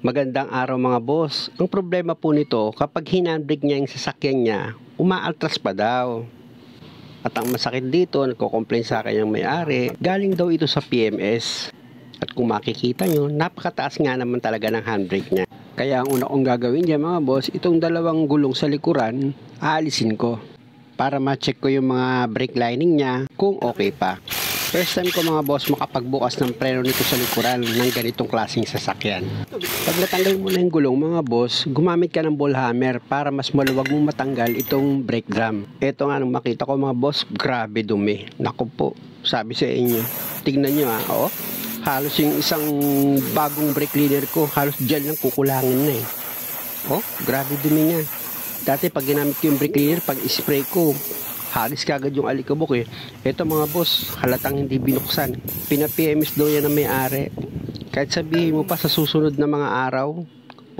Magandang araw mga boss. Ang problema po nito, kapag hinandbrake niya yung sasakyan niya, umaaltras pa daw. At ang masakit dito, nagko-complain sa akin yung may-ari, galing daw ito sa PMS. At kung makikita nyo, napakataas nga naman talaga ng handbrake niya. Kaya ang una kong gagawin dyan mga boss, itong dalawang gulong sa likuran, aalisin ko. Para ma-check ko yung mga brake lining niya kung okay pa. First time ko mga boss makapagbukas ng preno nito sa likuran ng ganitong klaseng sasakyan. Pag natanggal mo na yung gulong mga boss, gumamit ka ng ball hammer para mas maluwag mong matanggal itong brake drum. Ito nga nung makita ko mga boss, grabe dumi. Naku po, sabi sa inyo. Tignan nyo oh. Halos yung isang bagong brake cleaner ko, halos dyan lang kukulangin na Oh, grabe dumi niya. Dati pag ginamit ko yung brake cleaner, pag spray ko, halis kagad yung alikabok Ito mga boss, halatang hindi binuksan. Pina-PMS daw yan ang may-ari. Kahit sabihin mo pa sa susunod na mga araw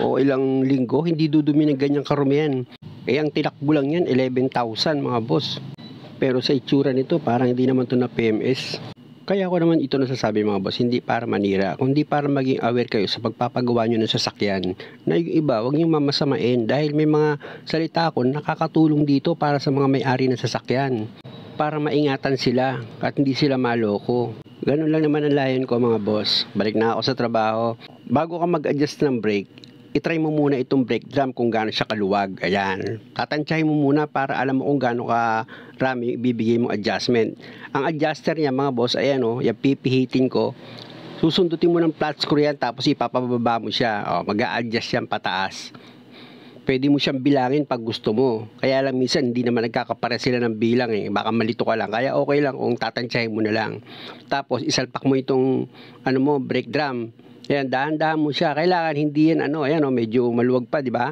o ilang linggo, hindi dudumi ng ganyang karumihan. Ang tinakbo lang yan, 11,000 mga boss. Pero sa itsura nito, parang hindi naman ito na PMS. Kaya ako naman ito nasasabi mga boss, hindi para manira, kundi para maging aware kayo sa pagpapagawa nyo ng sasakyan. Na yung iba, huwag nyo mamasamain dahil may mga salita ako nakakatulong dito para sa mga may-ari ng sasakyan. Para maingatan sila at hindi sila maloko. Ganun lang naman ang layan ko mga boss. Balik na ako sa trabaho. Bago ka mag-adjust ng brake, itry mo muna itong brake drum kung gaano siya kaluwag. Ayan. Tatansyahin mo muna para alam mo kung gaano ka rami ibibigay mong adjustment. Ang adjuster niya mga boss, ayan yung pipihitin ko. Susundutin mo ng flat screw yan tapos ipapababa mo siya. Mag-a-adjust yan pataas. Pwede mo siyang bilangin pag gusto mo. Kaya lang minsan hindi naman nagkakapare sila ng bilang Baka malito ka lang. Kaya okay lang kung tatansyahin mo na lang. Tapos isalpak mo itong brake drum. Ayan, dahan-dahan mo siya. Kailangan hindi yan medyo maluwag pa, di ba?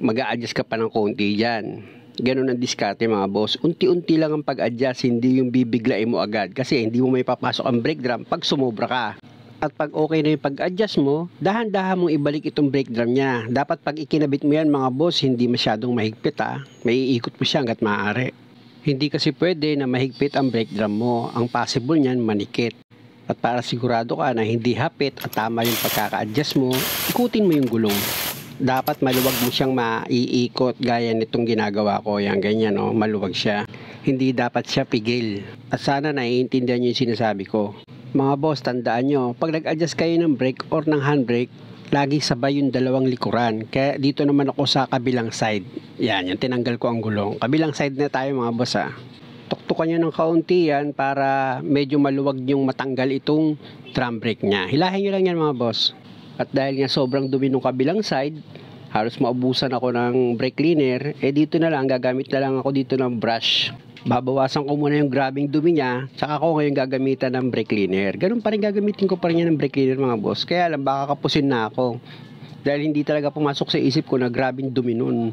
Mag-a-adjust ka pa ng konti diyan. Ganun ang diskarte mga boss. Unti-unti lang ang pag-adjust, hindi yung bibiglain mo agad. Kasi hindi mo may papasok ang brake drum pag sumobra ka. At pag okay na yung pag-adjust mo, dahan-dahan mong ibalik itong brake drum niya. Dapat pag ikinabit mo yan mga boss, hindi masyadong mahigpit May iikot mo siya hanggat maaari. Hindi kasi pwede na mahigpit ang brake drum mo. Ang possible niyan manikit. At para sigurado ka na hindi hapit at tama yung pagkaka-adjust mo, ikutin mo yung gulong. Dapat maluwag mo siyang maiikot gaya nitong ginagawa ko. Yan, ganyan maluwag siya. Hindi dapat siya pigil. At sana naiintindihan niyo yung sinasabi ko. Mga boss, tandaan nyo, pag nag-adjust kayo ng brake or ng handbrake, lagi sabay yung dalawang likuran. Kaya dito naman ako sa kabilang side. Yan, yung tinanggal ko ang gulong. Kabilang side na tayo mga boss Tuktukan nyo ng kaunti yan para medyo maluwag yung matanggal itong drum brake niya. Hilahin nyo lang yan mga boss. At dahil nga sobrang dumi ng kabilang side, halos maubusan ako ng brake cleaner, dito na lang, gagamit na lang ako dito ng brush. Babawasan ko muna yung grabing dumi niya, tsaka ako ngayon gagamitan ng brake cleaner. Ganun pa rin gagamitin ko pa rin yan ng brake cleaner mga boss. Kaya lang baka kapusin na ako. Dahil hindi talaga pumasok sa isip ko na grabing dumi nun.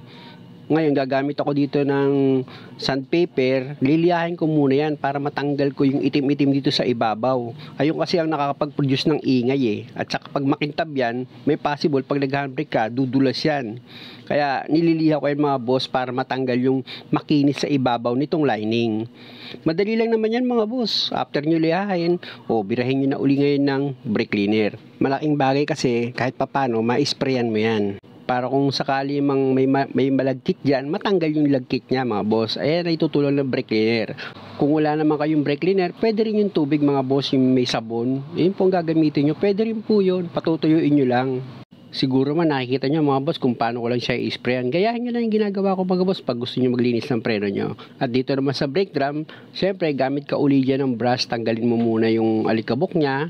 Ngayon gagamit ako dito ng sandpaper, liliyahin ko muna yan para matanggal ko yung itim-itim dito sa ibabaw. Ayun kasi ang nakakapag-produce ng ingay At saka pag makintab yan, may possible pag nag-handbrake ka, dudulas yan. Kaya nililiha ko yan mga boss para matanggal yung makinis sa ibabaw nitong lining. Madali lang naman yan mga boss. After nyo lihahin, birahin nyo na uli ngayon ng brake cleaner. Malaking bagay kasi kahit papano, ma-sprayan mo yan. Para kung sakali mang may malagkit dyan, matanggal yung lagkit niya mga boss. Ayan ay tutulong ng brake cleaner. Kung wala naman kayong brake cleaner, pwede rin yung tubig mga boss, yung may sabon. Yun po ang gagamitin nyo. Pwede rin po yun. Patutuyuin nyo lang. Siguro man nakikita nyo mga boss kung paano ko lang siya i-sprayan. Gayahin nyo lang yung ginagawa ko mga boss pag gusto nyo maglinis ng preno nyo. At dito naman sa brake drum, syempre gamit ka uli dyan ng brush. Tanggalin mo muna yung alikabok niya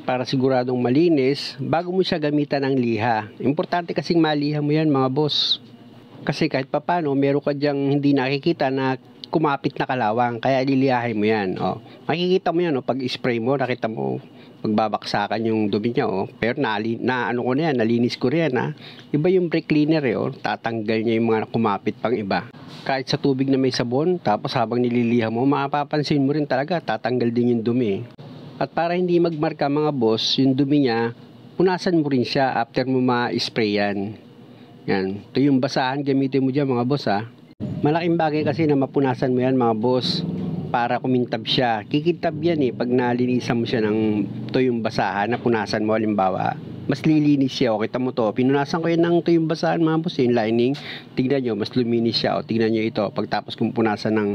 para siguradong malinis bago mo siya gamitan ng liha. Importante kasing maliha mo yan mga boss. Kasi kahit papano, meron ka dyang hindi nakikita na kumapit na kalawang. Kaya lilihahin mo yan. Makikita mo yan pag spray mo, nakita mo pagbabaksakan yung dumi niya. Pero nalinis ko rin Iba yung brake cleaner tatanggal niya yung mga kumapit pang iba. Kahit sa tubig na may sabon, tapos habang nililiha mo, mapapansin mo rin talaga, tatanggal din yung dumi. At para hindi magmarka mga boss, yung dumi niya, punasan mo rin siya after mo ma-spray yan. Yan. Ito yung basahan, gamitin mo dyan mga boss Malaking bagay kasi na mapunasan mo yan mga boss para kumintab siya. Kikintab yan pag nalinisan mo siya ng ito yung basahan na punasan mo halimbawa. mas lilinis siya. O, kita mo to, pinunasan ko yan ng tuyong basahan mga boss, yung lining. Tignan nyo, mas luminis siya. O, tignan nyo ito, pagtapos kong punasan ng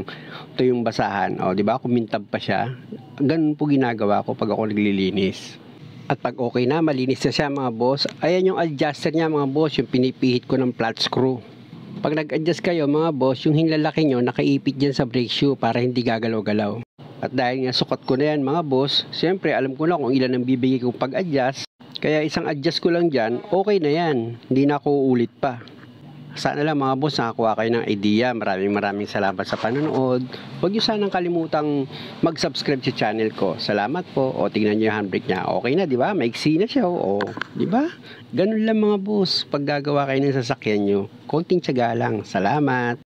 tuyong basahan. O, di ba, kumintab pa siya. Ganun po ginagawa ko pag ako naglilinis. At pag okay na, malinis na siya mga boss. Ayan yung adjuster niya mga boss, yung pinipihit ko ng flat screw. Pag nag-adjust kayo mga boss, yung hinlalaki nyo nakaipit dyan sa brake shoe para hindi gagalaw-galaw. At dahil nga sukat ko na yan mga boss, siyempre alam ko na kung ilan ang bibigay kong pag-adjust. Kaya isang adjust ko lang dyan, okay na yan. Hindi na ako uulit pa. Sana lang mga boss nakakuha kayo ng idea. Maraming salamat sa panonood. Huwag nyo sanang kalimutang mag-subscribe sa channel ko. Salamat po. O tingnan nyo yung handbrake niya. Okay na, di ba? Maiksi na siya. O, di ba? Ganun lang mga boss. Pag gagawa kayo ng sasakyan nyo, konting tiyaga lang. Salamat.